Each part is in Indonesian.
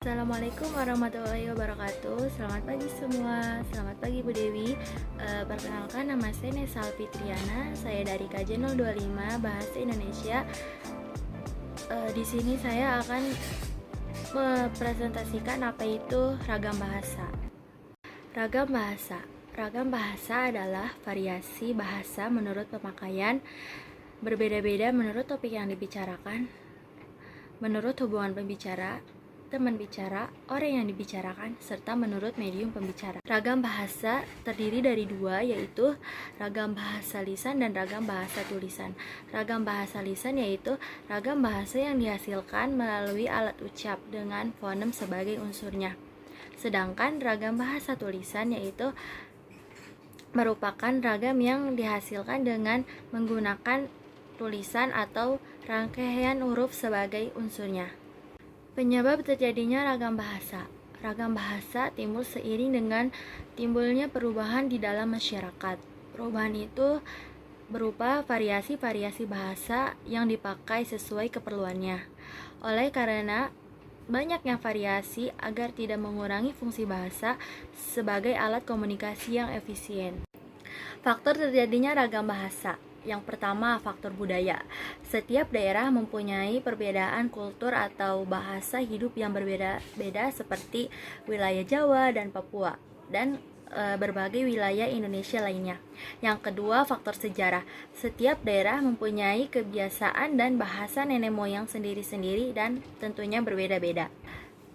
Assalamualaikum warahmatullahi wabarakatuh. Selamat pagi semua. Selamat pagi Bu Dewi. Perkenalkan, nama saya Nesa Alfitriana. Saya dari KJ 025 Bahasa Indonesia. Di sini saya akan mempresentasikan apa itu ragam bahasa. Ragam bahasa. Ragam bahasa adalah variasi bahasa menurut pemakaian, berbeda-beda menurut topik yang dibicarakan, menurut hubungan pembicara, teman bicara, orang yang dibicarakan, serta menurut medium pembicara. Ragam bahasa terdiri dari dua, yaitu ragam bahasa lisan dan ragam bahasa tulisan. Ragam bahasa lisan yaitu ragam bahasa yang dihasilkan melalui alat ucap dengan fonem sebagai unsurnya. Sedangkan ragam bahasa tulisan yaitu merupakan ragam yang dihasilkan dengan menggunakan tulisan atau rangkaian huruf sebagai unsurnya. Penyebab terjadinya ragam bahasa. Ragam bahasa timbul seiring dengan timbulnya perubahan di dalam masyarakat. Perubahan itu berupa variasi-variasi bahasa yang dipakai sesuai keperluannya. Oleh karena banyaknya variasi agar tidak mengurangi fungsi bahasa sebagai alat komunikasi yang efisien. Faktor terjadinya ragam bahasa. Yang pertama, faktor budaya. Setiap daerah mempunyai perbedaan kultur atau bahasa hidup yang berbeda-beda seperti wilayah Jawa dan Papua dan berbagai wilayah Indonesia lainnya. Yang kedua, faktor sejarah. Setiap daerah mempunyai kebiasaan dan bahasa nenek moyang sendiri-sendiri dan tentunya berbeda-beda.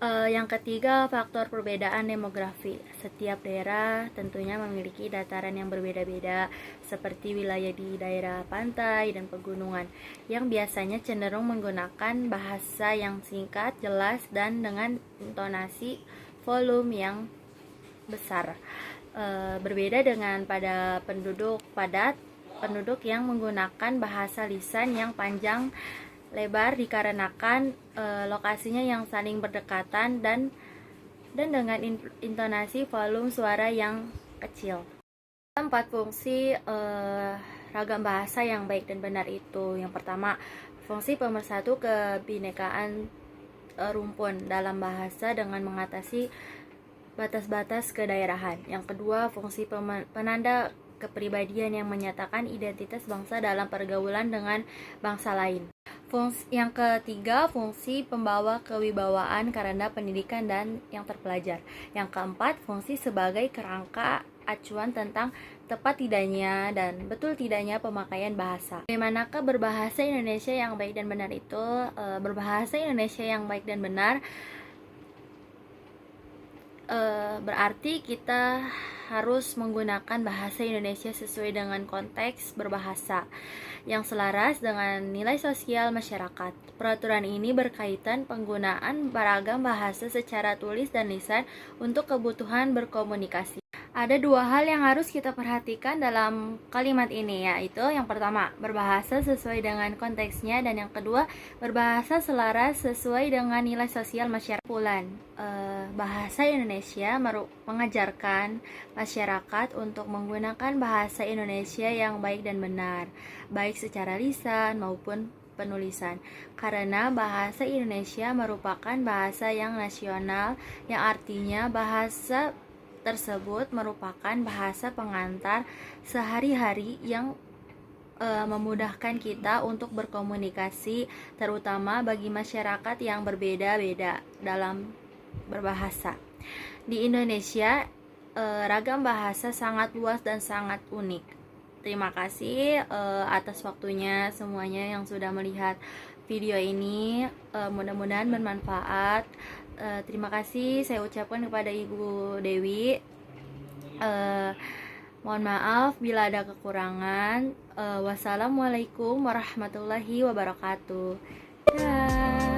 Yang ketiga, faktor perbedaan demografi. Setiap daerah tentunya memiliki dataran yang berbeda-beda, seperti wilayah di daerah pantai dan pegunungan, yang biasanya cenderung menggunakan bahasa yang singkat, jelas, dan dengan intonasi volume yang besar. Berbeda dengan pada penduduk padat, penduduk yang menggunakan bahasa lisan yang panjang lebar dikarenakan lokasinya yang saling berdekatan dan dengan intonasi volume suara yang kecil. 4 fungsi ragam bahasa yang baik dan benar itu. Yang pertama, fungsi pemersatu kebinekaan rumpun dalam bahasa dengan mengatasi batas-batas kedaerahan. Yang kedua, fungsi penanda kepribadian yang menyatakan identitas bangsa dalam pergaulan dengan bangsa lain. Yang ketiga, fungsi pembawa kewibawaan karena pendidikan dan yang terpelajar. Yang keempat, fungsi sebagai kerangka acuan tentang tepat tidaknya dan betul tidaknya pemakaian bahasa. Bagaimanakah berbahasa Indonesia yang baik dan benar itu? Berbahasa Indonesia yang baik dan benar berarti kita harus menggunakan bahasa Indonesia sesuai dengan konteks berbahasa yang selaras dengan nilai sosial masyarakat. Peraturan ini berkaitan penggunaan beragam bahasa secara tulis dan lisan untuk kebutuhan berkomunikasi. Ada dua hal yang harus kita perhatikan dalam kalimat ini, yaitu yang pertama, berbahasa sesuai dengan konteksnya, dan yang kedua, berbahasa selaras sesuai dengan nilai sosial masyarakat. Bahasa Indonesia mengajarkan masyarakat untuk menggunakan bahasa Indonesia yang baik dan benar, baik secara lisan maupun penulisan, karena bahasa Indonesia merupakan bahasa yang nasional, yang artinya bahasa tersebut merupakan bahasa pengantar sehari-hari yang memudahkan kita untuk berkomunikasi, terutama bagi masyarakat yang berbeda-beda dalam berbahasa. Di Indonesia, ragam bahasa sangat luas dan sangat unik. Terima kasih atas waktunya semuanya yang sudah melihat video ini. Mudah-mudahan bermanfaat. Terima kasih saya ucapkan kepada Ibu Dewi. Mohon maaf bila ada kekurangan. Wassalamualaikum warahmatullahi wabarakatuh. Dah.